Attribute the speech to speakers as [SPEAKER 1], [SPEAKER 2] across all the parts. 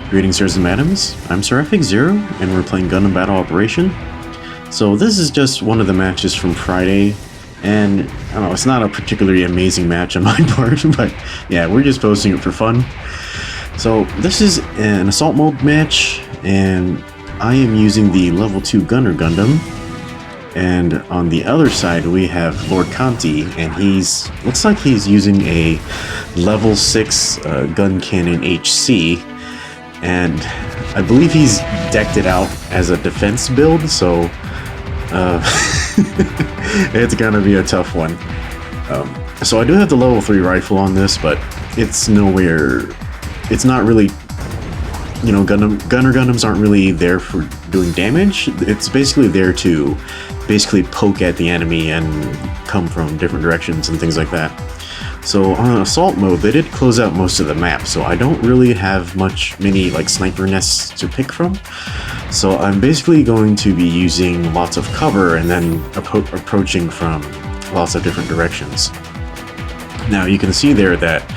[SPEAKER 1] Greetings, sirs and madams. I'm Seraphic Zero, and we're playing Gundam Battle Operation. So this is just one of the matches from Friday, and I don't know, it's not a particularly amazing match on my part, but yeah, we're just posting it for fun. So this is an assault mode match, and I am using the level 2 Gunner Gundam. And on the other side we have Lord Conti, and looks like he's using a level 6 gun cannon HC. And I believe he's decked it out as a defense build, so it's gonna be a tough one. So I do have the level 3 rifle on this, but it's not really, you know, Gunner Gundams aren't really there for doing damage. It's basically there to poke at the enemy and come from different directions and things like that. So on assault mode, they did close out most of the map, so I don't really have many like sniper nests to pick from. So I'm basically going to be using lots of cover and then approaching from lots of different directions. Now you can see there that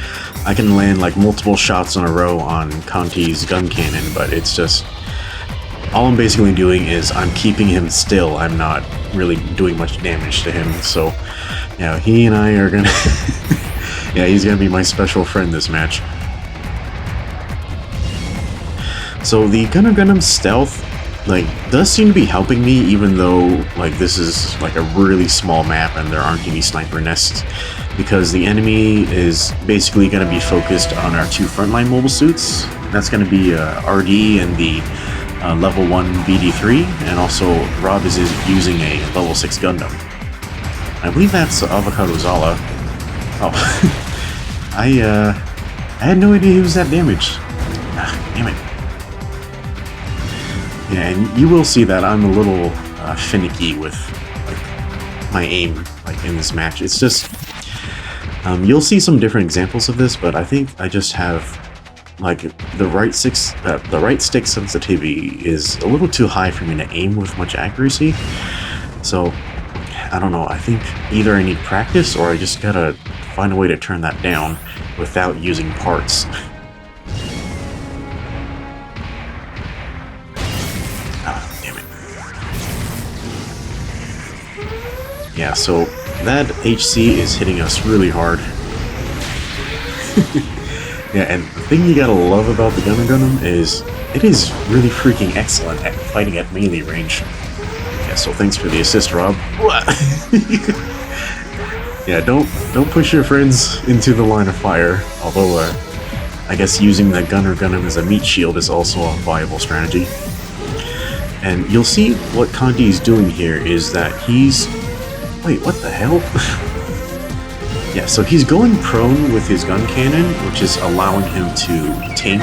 [SPEAKER 1] I can land like multiple shots in a row on Conti's gun cannon, but it's just, all I'm basically doing is I'm keeping him still. I'm not really doing much damage to him. So yeah, he and I are gonna yeah, he's gonna be my special friend this match. So the Gunner Gundam stealth does seem to be helping me, even though like this is like a really small map and there aren't any sniper nests, because the enemy is basically going to be focused on our 2 frontline mobile suits. That's going to be RD and the level 1 BD3, and also Rob is using a level 6 Gundam. I believe that's Avocado Zala. Oh, I had no idea he was that damaged. Ah, damn it. Yeah, and you will see that I'm a little finicky with like my aim in this match. It's just you'll see some different examples of this, but I think I just have like the right stick sensitivity is a little too high for me to aim with much accuracy. So I don't know, I think either I need practice or I just gotta find a way to turn that down without using parts. Ah, damn it. Yeah, so that HC is hitting us really hard. Yeah, and the thing you gotta love about the Gunner Gundam is it is really freaking excellent at fighting at melee range. Yeah, so thanks for the assist, Rob. Yeah, don't push your friends into the line of fire, although I guess using the Gunner Gundam as a meat shield is also a viable strategy. And you'll see what Conti is doing here is that he's... Wait, what the hell? Yeah, so he's going prone with his gun cannon, which is allowing him to tank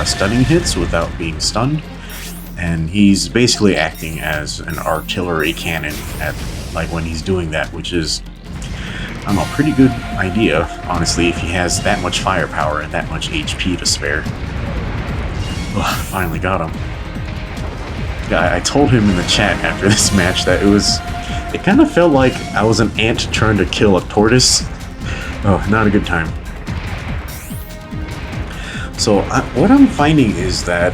[SPEAKER 1] stunning hits without being stunned. And he's basically acting as an artillery cannon at when he's doing that, which is, I don't know, a pretty good idea, honestly, if he has that much firepower and that much HP to spare. Ugh, finally got him. Yeah, I told him in the chat after this match that it kind of felt like I was an ant trying to kill a tortoise. Oh, not a good time. So what I'm finding is that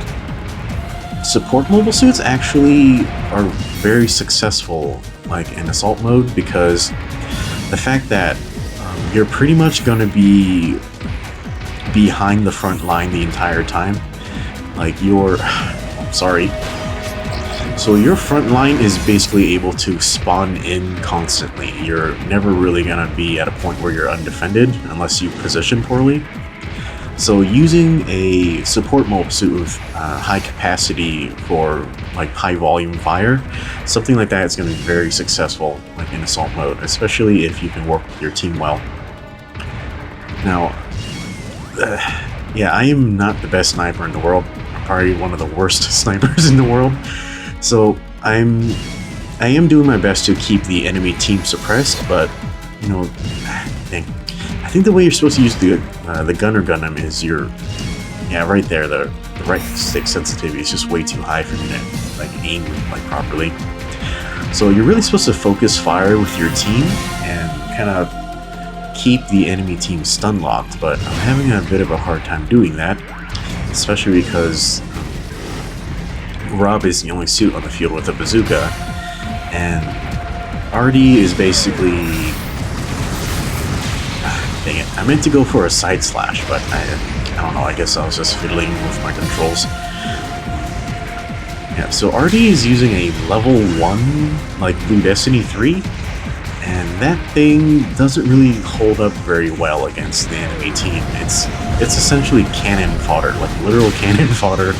[SPEAKER 1] support mobile suits actually are very successful in assault mode, because the fact that you're pretty much going to be behind the front line the entire time. Sorry. So your front line is basically able to spawn in constantly. You're never really going to be at a point where you're undefended unless you position poorly. So using a support mobile suit with high capacity for high volume fire, something like that is going to be very successful in assault mode, especially if you can work with your team well. Now, yeah, I am not the best sniper in the world. I'm probably one of the worst snipers in the world. So I am doing my best to keep the enemy team suppressed, but you know, I think the way you're supposed to use the Gunner Gundam is right there, the right stick sensitivity is just way too high for me to aim properly. So you're really supposed to focus fire with your team and kind of keep the enemy team stun locked, but I'm having a bit of a hard time doing that. especially because Rob is the only suit on the field with a bazooka, and Artie is basically... Dang it, I meant to go for a side slash, but I don't know, I guess I was just fiddling with my controls. Yeah, so Artie is using a level 1, like Blue Destiny 3, and that thing doesn't really hold up very well against the enemy team. It's essentially cannon fodder, like literal cannon fodder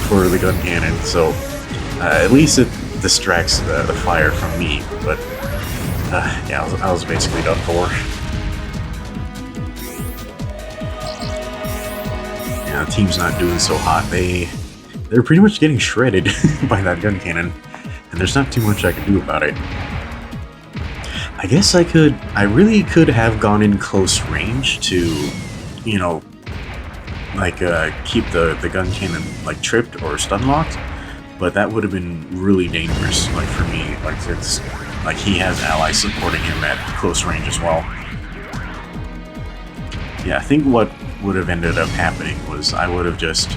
[SPEAKER 1] for the gun cannon, so at least it distracts the fire from me, but yeah, I was basically done for. Yeah, the team's not doing so hot. They're pretty much getting shredded by that gun cannon, and there's not too much I can do about it. I guess I really could have gone in close range to, you know, like keep the gun cannon like tripped or stun locked, but that would have been really dangerous, like for me. Like it's like he has allies supporting him at close range as well. Yeah, I think what would have ended up happening was I would have just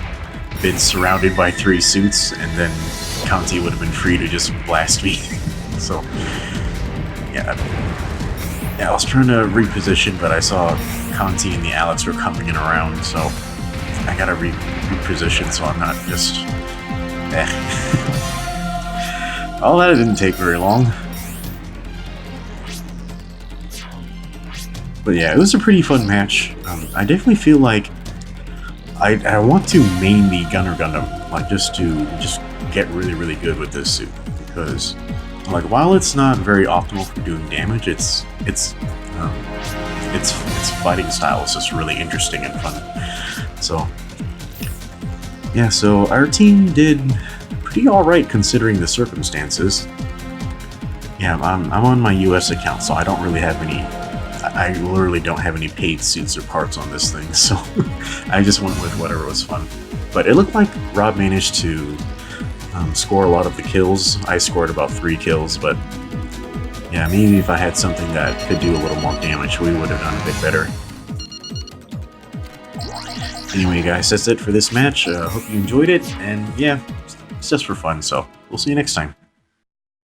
[SPEAKER 1] been surrounded by 3 suits, and then Conti would have been free to just blast me. So yeah, I was trying to reposition, but I saw Conti and the Alex were coming in around, so I gotta reposition so I'm not just... All that didn't take very long. But yeah, it was a pretty fun match. I definitely feel like I want to main the Gunner Gundam, like just to get really good with this suit, because like while it's not very optimal for doing damage, its fighting style is just really interesting and fun. So yeah, so our team did pretty alright considering the circumstances. Yeah, I'm on my US account, so I don't really have any... I literally don't have any paid suits or parts on this thing, so I just went with whatever was fun. But it looked like Rob managed to score a lot of the kills. I scored about 3 kills, but yeah, maybe if I had something that could do a little more damage, we would have done a bit better. Anyway, guys, that's it for this match. Hope you enjoyed it, and yeah, it's just for fun, so we'll see you next time.